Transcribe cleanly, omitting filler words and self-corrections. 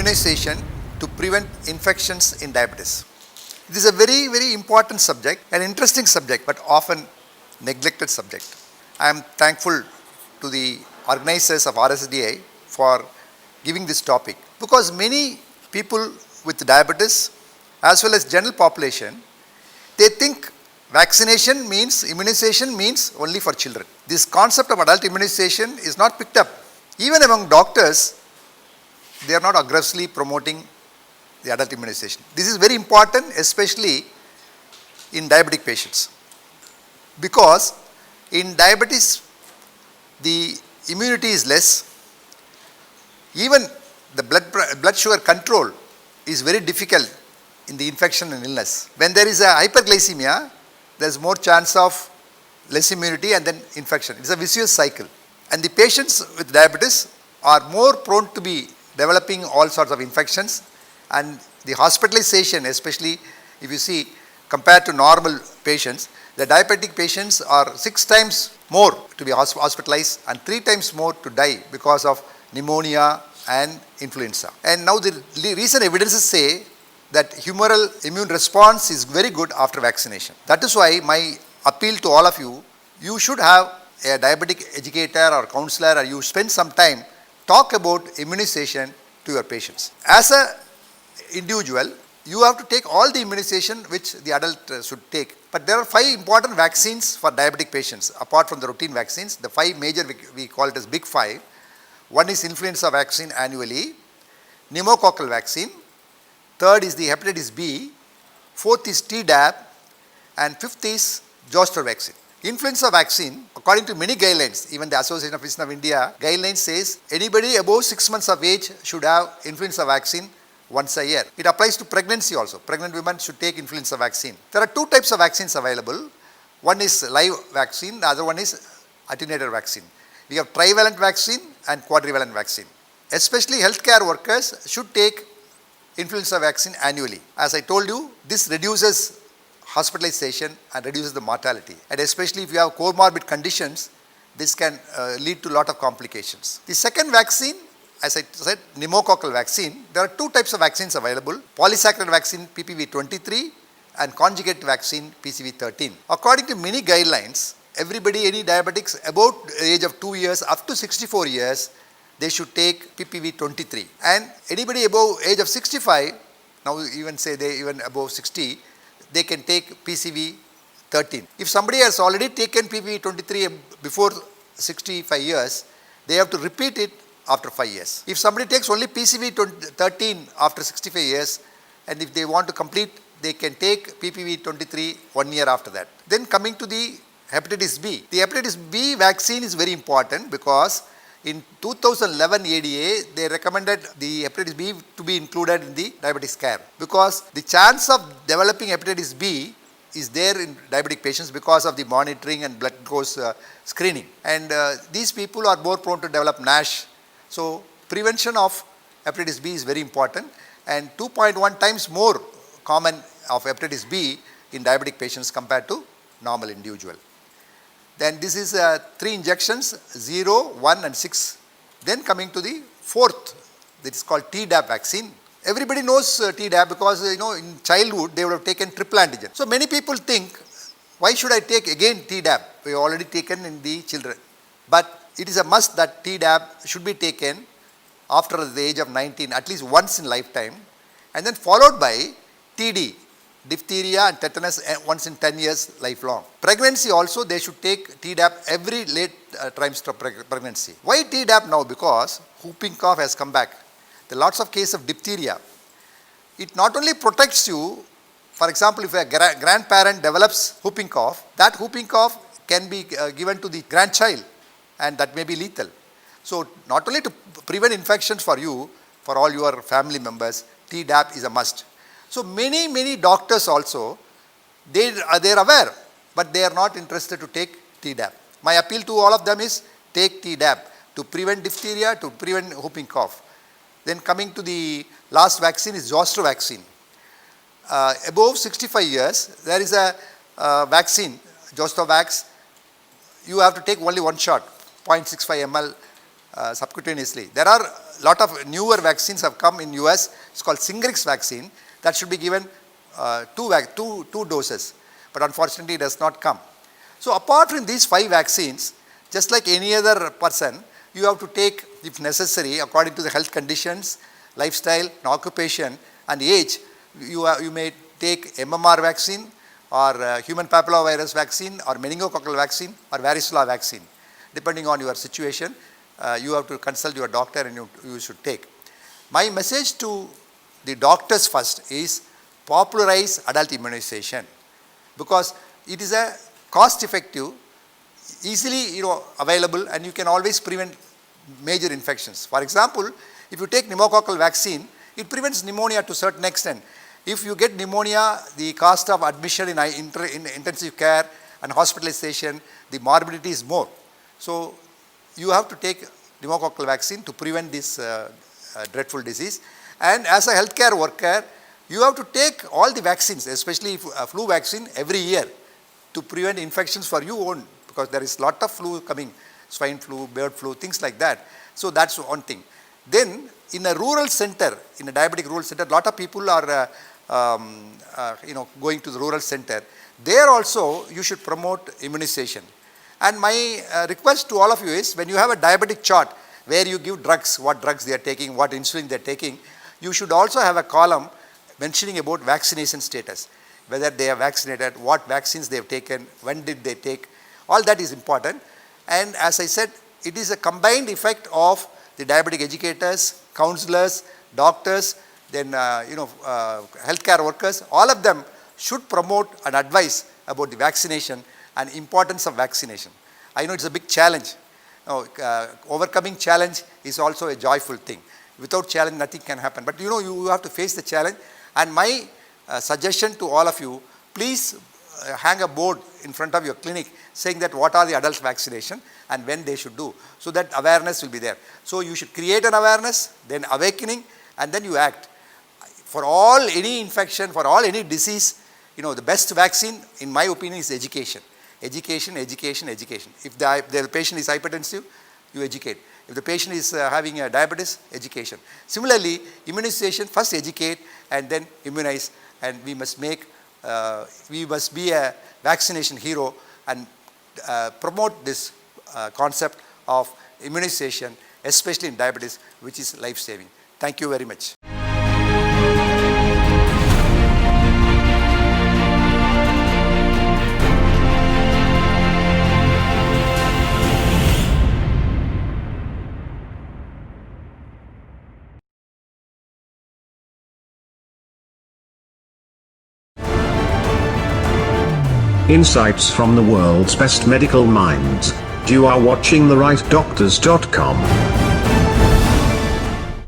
immunization to prevent infections in diabetes. This is a very, very important subject, an interesting subject, but often neglected subject. I am thankful to the organizers of RSDI for giving this topic because many people with diabetes as well as general population, they think vaccination means, immunization means only for children. This concept of adult immunization is not picked up. Even among doctors, they are not aggressively promoting the adult immunization. This is very important, especially in diabetic patients, because in diabetes the immunity is less. Even the blood sugar control is very difficult in the infection and illness. When there is a hyperglycemia, there is more chance of less immunity and then infection. It's a vicious cycle. And the patients with diabetes are more prone to be developing all sorts of infections, and the hospitalization, especially if you see compared to normal patients, the diabetic patients are 6 times more to be hospitalized and 3 times more to die because of pneumonia and influenza. And now the recent evidences say that humoral immune response is very good after vaccination. That is why my appeal to all of you, you should have a diabetic educator or counselor, or you spend some time talk about immunization to your patients. As a individual, you have to take all the immunization which the adult should take. But there are 5 important vaccines for diabetic patients apart from the routine vaccines. The 5 major, we call it as big 5. One is influenza vaccine annually, pneumococcal vaccine, third is the hepatitis B, fourth is Tdap, and fifth is zoster vaccine. Influenza vaccine, according to many guidelines, even the Association of Physicians of India guidelines says anybody above 6 months of age should have influenza vaccine once a year. It applies to pregnancy also. Pregnant women should take influenza vaccine. There are 2 types of vaccines available. One is live vaccine, the other one is attenuated vaccine. We have trivalent vaccine and quadrivalent vaccine. Especially healthcare workers should take influenza vaccine annually. As I told you, this reduces hospitalization and reduces the mortality. And especially if you have comorbid conditions, this can lead to a lot of complications. The second vaccine, as I said, pneumococcal vaccine, there are 2 types of vaccines available, polysaccharide vaccine PPV23 and conjugate vaccine PCV13. According to many guidelines, everybody, any diabetics about the age of 2 years up to 64 years, they should take PPV23. And anybody above age of 65, now even say they even above 60, they can take PCV13. If somebody has already taken PPV23 before 65 years, they have to repeat it after 5 years. If somebody takes only PCV13 after 65 years, and if they want to complete, they can take PPV23 1 year after that. Then coming to the hepatitis B. The hepatitis B vaccine is very important because in 2011 ADA, they recommended the hepatitis B to be included in the diabetes care because the chance of developing hepatitis B is there in diabetic patients because of the monitoring and blood glucose screening. And these people are more prone to develop NASH. So prevention of hepatitis B is very important, and 2.1 times more common of hepatitis B in diabetic patients compared to normal individual. Then this is 3 injections, 0, 1 and 6. Then coming to the 4th, that is called Tdap vaccine. Everybody knows Tdap because in childhood they would have taken triple antigen. So many people think, why should I take again Tdap? We have already taken in the children. But it is a must that Tdap should be taken after the age of 19, at least once in lifetime, and then followed by TD, diphtheria and tetanus once in 10 years lifelong. Pregnancy also, they should take Tdap every late trimester of pregnancy. Why Tdap now? Because whooping cough has come back. There are lots of cases of diphtheria. It not only protects you, for example, if a grandparent develops whooping cough, that whooping cough can be given to the grandchild and that may be lethal. So not only to prevent infections for you, for all your family members, Tdap is a must. So many doctors also, they are aware, but they are not interested to take Tdap. My appeal to all of them is take Tdap to prevent diphtheria, to prevent whooping cough. Then coming to the last vaccine is zoster vaccine. Above 65 years, there is a vaccine, Zostavax. You have to take only 1 shot, 0.65 ml subcutaneously. There are a lot of newer vaccines have come in US. It's called Shingrix vaccine that should be given two doses, but unfortunately it does not come. So apart from these 5 vaccines, just like any other person, you have to take, if necessary, according to the health conditions, lifestyle, and occupation, and age, you may take MMR vaccine or human papillomavirus vaccine or meningococcal vaccine or varicella vaccine. Depending on your situation, you have to consult your doctor and you should take. My message to the doctors first is popularize adult immunization, because it is a cost effective, easily available, and you can always prevent major infections. For example, if you take pneumococcal vaccine, it prevents pneumonia to a certain extent. If you get pneumonia, the cost of admission in intensive care and hospitalization, the morbidity is more. So you have to take pneumococcal vaccine to prevent this dreadful disease. And as a healthcare worker, you have to take all the vaccines, especially flu vaccine, every year to prevent infections for you own, because there is a lot of flu coming, swine flu, bird flu, things like that. So that's one thing. Then in a rural center, in a diabetic rural center, a lot of people are going to the rural center. There also you should promote immunization. And my request to all of you is, when you have a diabetic chart where you give drugs, what drugs they are taking, what insulin they are taking, you should also have a column mentioning about vaccination status, whether they are vaccinated, what vaccines they have taken, when did they take. All that is important. And as I said, it is a combined effect of the diabetic educators, counselors, doctors, then healthcare workers. All of them should promote and advise about the vaccination and importance of vaccination. I know it's a big challenge. Overcoming challenge is also a joyful thing. Without challenge, nothing can happen. But you have to face the challenge. And my suggestion to all of you, please hang a board in front of your clinic saying that what are the adult vaccination and when they should do, so that awareness will be there. So you should create an awareness, then awakening, and then you act. For any infection, for any disease, the best vaccine, in my opinion, is education. Education, education, education. If the patient is hypertensive, you educate. If the patient is having a diabetes, education. Similarly, immunization, first educate and then immunize, and we must be a vaccination hero and promote this concept of immunization, especially in diabetes, which is life-saving. Thank you very much. Insights from the world's best medical minds. You are watching therightdoctors.com.